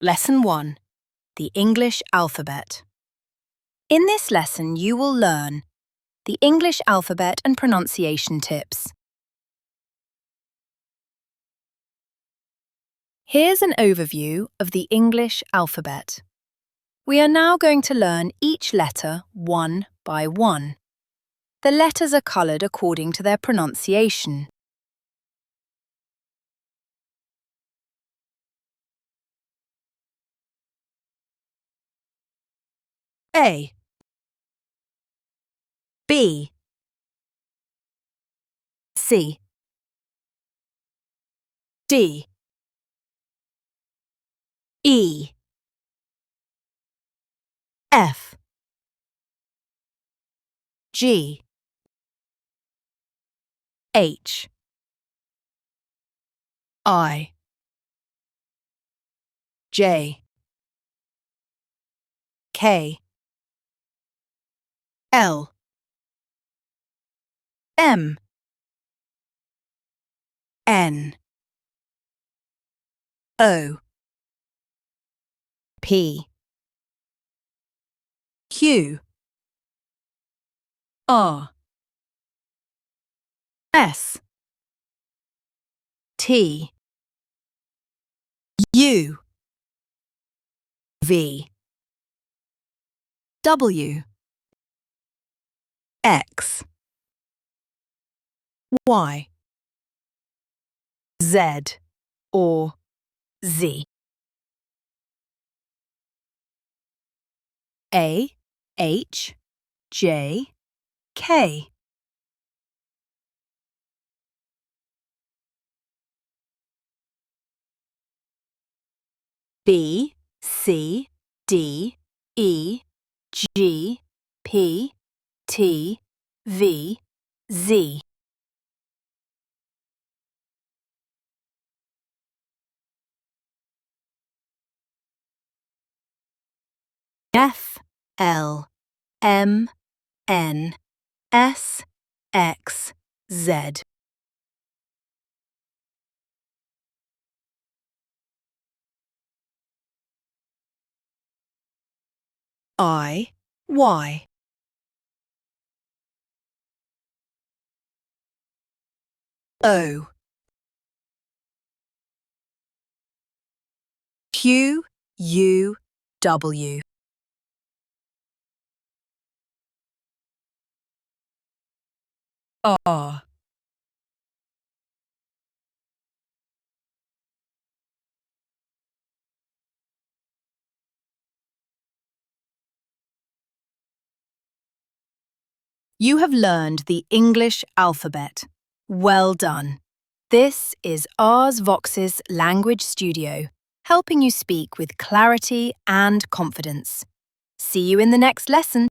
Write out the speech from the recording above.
Lesson 1. The English Alphabet. In this lesson, you will learn the English alphabet and pronunciation tips. Here's an overview of the English alphabet. We are now going to learn each letter one by one. The letters are coloured according to their pronunciation. A, B, C, D, E, F, G, H, I, J, K, L, M, N, O, P, Q, R, S, T, U, V, W, X, Y, Z, or Z. A, H, J, K. B, C, D, E, G, P, T, V, Z. F, L, M, N, S, X, Z. I, Y. O, Q, U, W. R. You have learned the English alphabet. Well done. This is Ars Voxis Language Studio, helping you speak with clarity and confidence. See you in the next lesson.